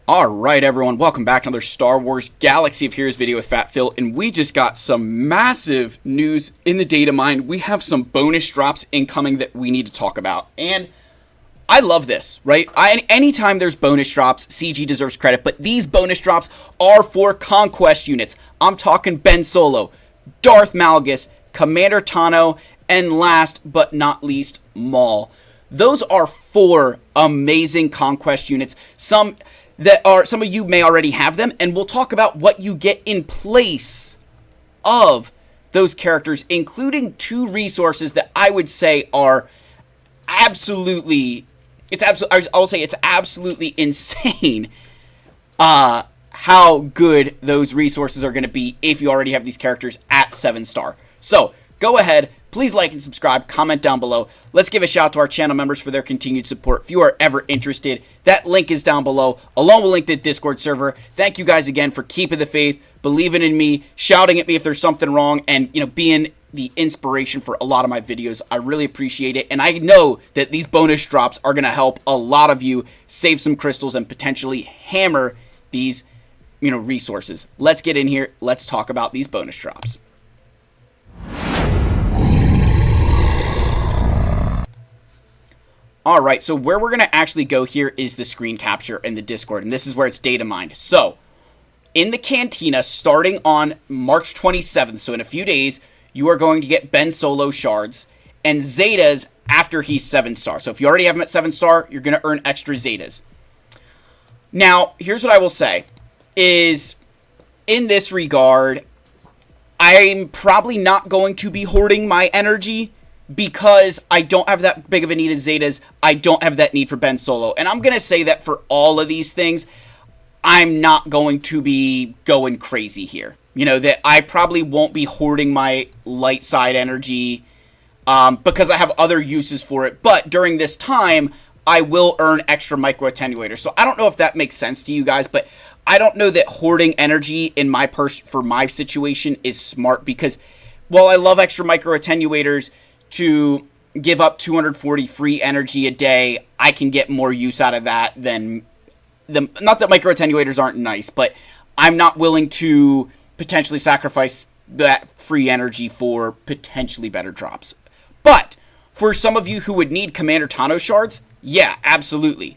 Alright everyone, welcome back to another Star Wars Galaxy of Heroes video with Fat Phil, and we just got some massive news in the DATAMINE. We have some bonus drops incoming that we need to talk about, and I love this, right? Anytime there's bonus drops, CG deserves credit, but these bonus drops are for Conquest units. I'm talking Ben Solo, Darth Malgus, Commander Tano, and last but not least, Maul. Those are 4 amazing Conquest units. Some of you may already have them, and we'll talk about what you get in place of those characters, including 2 resources that I would say are absolutely, I'll say it's absolutely insane how good those resources are going to be if you already have these characters at 7-star. So go ahead, please like and subscribe, comment down below. Let's give a shout out to our channel members for their continued support. If you are ever interested, that link is down below, along with a link to the Discord server. Thank you guys again for keeping the faith, believing in me, shouting at me if there's something wrong, and being the inspiration for a lot of my videos. I really appreciate it, and I know that these bonus drops are going to help a lot of you save some crystals and potentially hammer these resources. Let's get in here. Let's talk about these bonus drops. Alright, so where we're going to actually go here is the screen capture in the Discord, and this is where it's data mined. So, in the Cantina, starting on March 27th, so in a few days, you are going to get Ben Solo shards and Zetas after he's 7-star. So if you already have him at 7-star, you're going to earn extra Zetas. Now, here's what I will say, is in this regard, I'm probably not going to be hoarding my energy, because I don't have that big of a need of Zetas. I don't have that need for Ben Solo. And I'm going to say that for all of these things, I'm not going to be going crazy here. That I probably won't be hoarding my light side energy because I have other uses for it. But during this time, I will earn extra micro attenuators. So I don't know if that makes sense to you guys, but I don't know that hoarding energy in my for my situation is smart, because while I love extra micro attenuators, to give up 240 free energy a day, I can get more use out of that than not that micro attenuators aren't nice, but I'm not willing to potentially sacrifice that free energy for potentially better drops. But for some of you who would need Commander Tano shards, yeah, absolutely.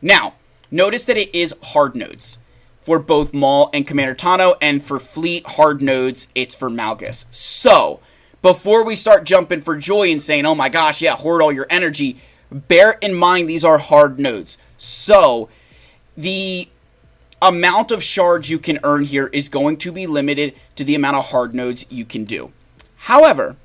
Now, notice that it is hard nodes for both Maul and Commander Tano, and for fleet hard nodes, it's for Malgus. So before we start jumping for joy and saying, oh my gosh, yeah, hoard all your energy, bear in mind these are hard nodes. So the amount of shards you can earn here is going to be limited to the amount of hard nodes you can do. However,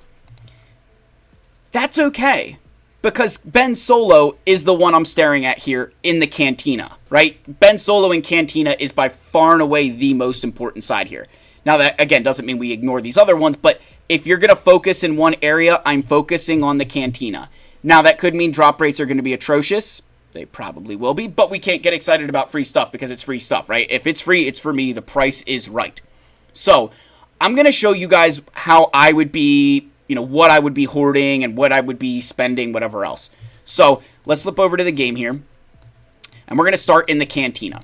that's okay, because Ben Solo is the one I'm staring at here in the Cantina, right? Ben Solo in Cantina is by far and away the most important side here. Now that, again, doesn't mean we ignore these other ones, but if you're going to focus in one area, I'm focusing on the Cantina. Now, that could mean drop rates are going to be atrocious. They probably will be, but we can't get excited about free stuff because it's free stuff, right? If it's free, it's for me. The price is right. So, I'm going to show you guys how I would be, what I would be hoarding and what I would be spending, whatever else. So, let's flip over to the game here, and we're going to start in the Cantina.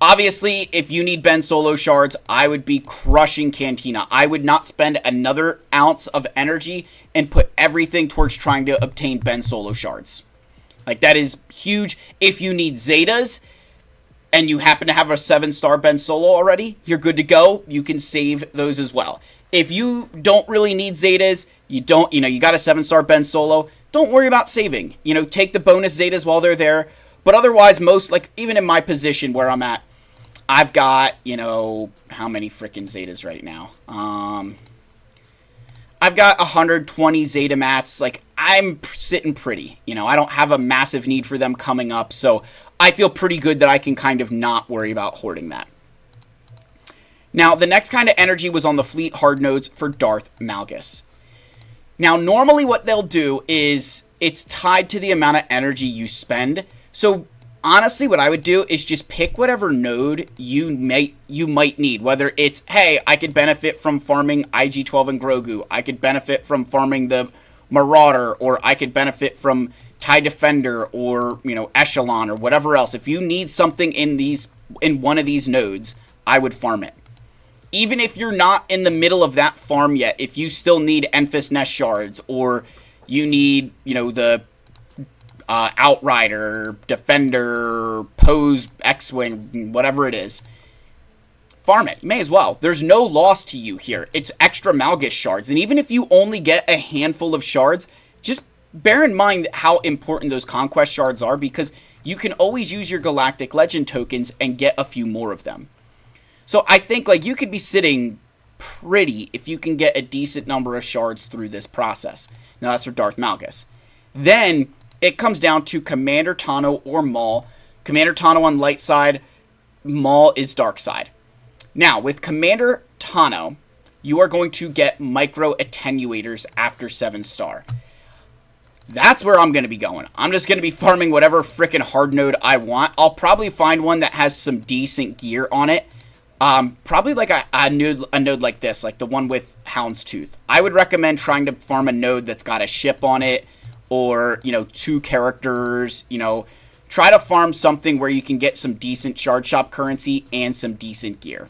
Obviously, if you need Ben Solo shards, I would be crushing Cantina. I would not spend another ounce of energy and put everything towards trying to obtain Ben Solo shards. Like, that is huge. If you need Zetas and you happen to have a 7-star Ben Solo already, you're good to go. You can save those as well. If you don't really need Zetas, you got a 7-star Ben Solo, don't worry about saving. Take the bonus Zetas while they're there. But otherwise, even in my position where I'm at, I've got, how many freaking Zetas right now? I've got 120 Zeta mats. Like, I'm sitting pretty. I don't have a massive need for them coming up, so I feel pretty good that I can kind of not worry about hoarding that. Now, the next kind of energy was on the fleet hard nodes for Darth Malgus. Now, normally what they'll do is it's tied to the amount of energy you spend. So honestly, what I would do is just pick whatever node you might need. Whether it's, hey, I could benefit from farming IG-12 and Grogu. I could benefit from farming the Marauder, or I could benefit from TIE Defender, or, Echelon, or whatever else. If you need something in one of these nodes, I would farm it. Even if you're not in the middle of that farm yet, if you still need Enfys Nest shards, or you need, the Outrider, Defender, Pose, X-Wing, whatever it is, farm it. You may as well. There's no loss to you here. It's extra Malgus shards. And even if you only get a handful of shards, just bear in mind how important those Conquest shards are, because you can always use your Galactic Legend tokens and get a few more of them. So I think, you could be sitting pretty if you can get a decent number of shards through this process. Now, that's for Darth Malgus. Then it comes down to Commander Tano or Maul. Commander Tano on light side, Maul is dark side. Now, with Commander Tano, you are going to get micro attenuators after 7-star. That's where I'm going to be going. I'm just going to be farming whatever freaking hard node I want. I'll probably find one that has some decent gear on it. Probably like a node like this, like the one with Houndstooth. I would recommend trying to farm a node that's got a ship on it, or, 2 characters, try to farm something where you can get some decent shard shop currency and some decent gear.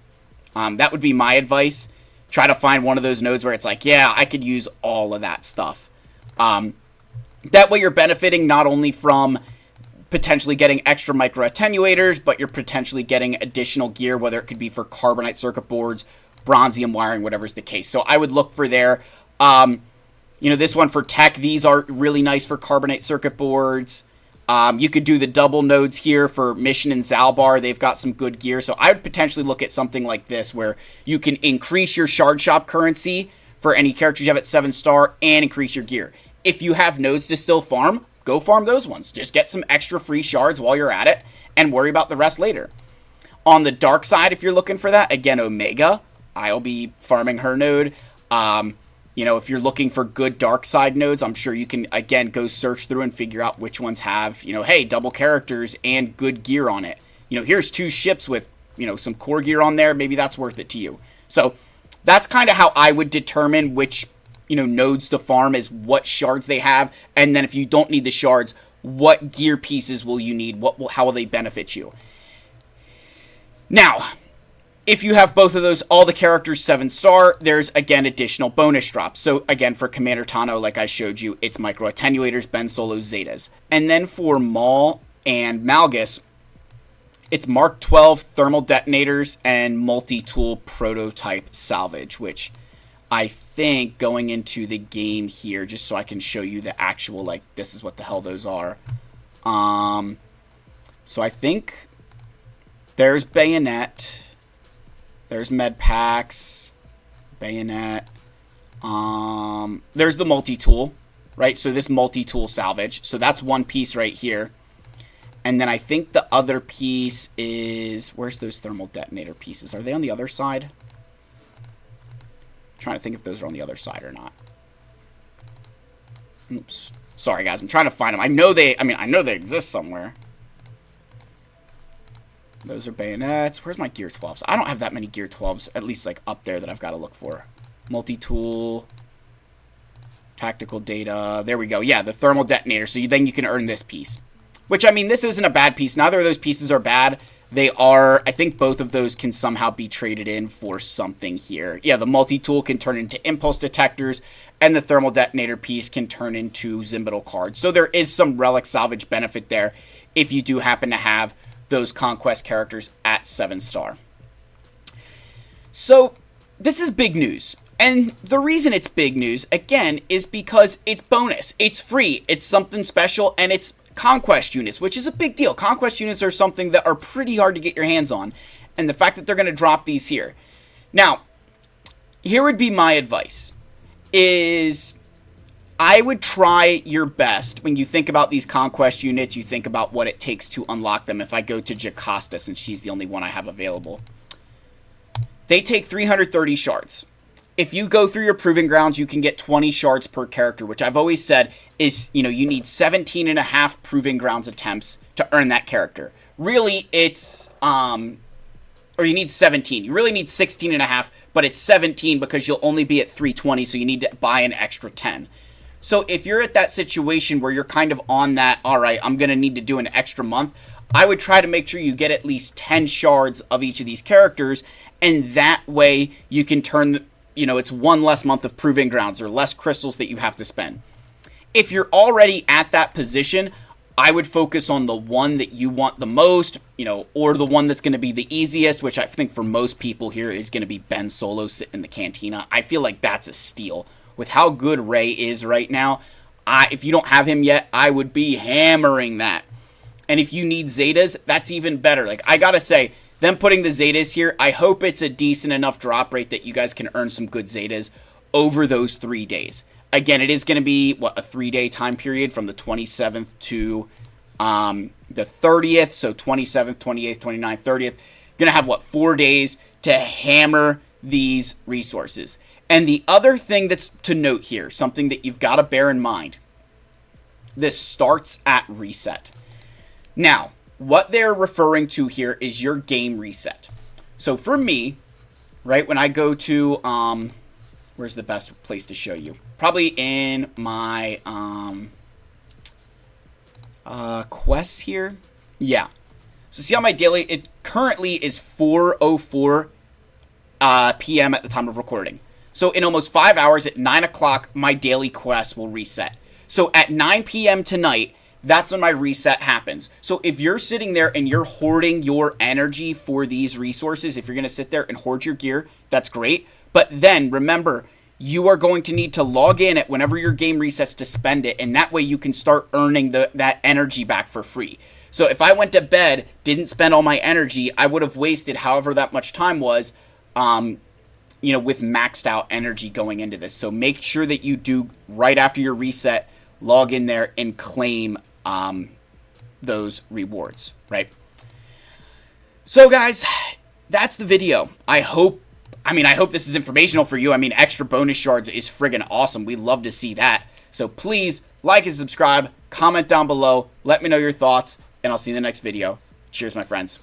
That would be my advice. Try to find one of those nodes where it's like, yeah, I could use all of that stuff. That way you're benefiting not only from potentially getting extra micro attenuators, but you're potentially getting additional gear, whether it could be for carbonite circuit boards, bronzium wiring, whatever's the case. So I would look for there. This one for tech, these are really nice for carbonite circuit boards. You could do the double nodes here for Mission and Zalbar. They've got some good gear. So I would potentially look at something like this, where you can increase your shard shop currency for any characters you have at 7-star and increase your gear. If you have nodes to still farm, go farm those ones. Just get some extra free shards while you're at it and worry about the rest later. On the dark side, if you're looking for that, again, Omega, I'll be farming her node. If you're looking for good dark side nodes, I'm sure you can, again, go search through and figure out which ones have, hey, double characters and good gear on it. Here's 2 ships with, some core gear on there. Maybe that's worth it to you. So that's kind of how I would determine which, nodes to farm, is what shards they have. And then if you don't need the shards, what gear pieces will you need? How will they benefit you? Now, if you have both of those, all the characters 7-star, there's, again, additional bonus drops. So, again, for Commander Tano, like I showed you, it's micro attenuators, Ben Solo, Zetas. And then for Maul and Malgus, it's Mark 12 thermal detonators and multi-tool prototype salvage, which I think, going into the game here, just so I can show you the actual, this is what the hell those are. So I think there's Bayonet, there's Med Packs, Bayonet, there's the multi-tool, right? So this multi-tool salvage, so that's one piece right here. And then I think the other piece is, where's those thermal detonator pieces? Are they on the other side? Trying to think if those are on the other side or not. Oops. Sorry, guys. I'm trying to find them. I know they exist somewhere. Those are bayonets. Where's my Gear 12s? I don't have that many Gear 12s, at least, up there that I've got to look for. Multi-tool. Tactical data. There we go. Yeah, the thermal detonator. So then you can earn this piece. Which, this isn't a bad piece. Neither of those pieces are bad. They are, I think both of those can somehow be traded in for something here. Yeah, the multi-tool can turn into impulse detectors, and the thermal detonator piece can turn into Zimbital cards. So there is some relic salvage benefit there if you do happen to have those Conquest characters at 7-star. So this is big news. And the reason it's big news, again, is because it's bonus. It's free. It's something special, and it's Conquest units, which is a big deal. Conquest units are something that are pretty hard to get your hands on, and the fact that they're going to drop these here. Now, here would be my advice, is I would try your best when you think about these Conquest units, you think about what it takes to unlock them. If I go to Jocasta, since she's the only one I have available, they take 330 shards. If you go through your Proving Grounds, you can get 20 shards per character, which I've always said is, you need 17 and a half Proving Grounds attempts to earn that character. Really, it's, or you need 17. You really need 16 and a half, but it's 17 because you'll only be at 320, so you need to buy an extra 10. So if you're at that situation where you're kind of on that, all right, I'm going to need to do an extra month, I would try to make sure you get at least 10 shards of each of these characters, and that way you can turn, it's one less month of proving grounds or less crystals that you have to spend. If you're already at that position, I would focus on the one that you want the most, or the one that's going to be the easiest, which I think for most people here is going to be Ben Solo sitting in the Cantina. I feel like that's a steal. With how good Rey is right now, if you don't have him yet, I would be hammering that. And if you need Zetas, that's even better. Like, I gotta say, them putting the Zetas here, I hope it's a decent enough drop rate that you guys can earn some good Zetas over those 3 days. Again, it is going to be, a 3-day time period from the 27th to the 30th. So 27th, 28th, 29th, 30th. Going to have, 4 days to hammer these resources. And the other thing that's to note here, something that you've got to bear in mind, this starts at reset. Now, what they're referring to here is your game reset. So for me, right, when I go to, where's the best place to show you? Probably in my quests here. Yeah. So see how my daily, it currently is 4:04 p.m. at the time of recording. So in almost 5 hours at 9 o'clock, my daily quest will reset. So at 9 p.m. tonight, that's when my reset happens. So if you're sitting there and you're hoarding your energy for these resources, if you're going to sit there and hoard your gear, that's great. But then remember, you are going to need to log in at whenever your game resets to spend it, and that way you can start earning that energy back for free. So if I went to bed, didn't spend all my energy, I would have wasted however that much time was, with maxed out energy going into this. So make sure that you do, right after your reset, log in there and claim those rewards, right? So guys, that's the video. I hope this is informational for you. Extra bonus shards is friggin' awesome. We love to see that. So please like and subscribe, comment down below, let me know your thoughts, and I'll see you in the next video. Cheers, my friends.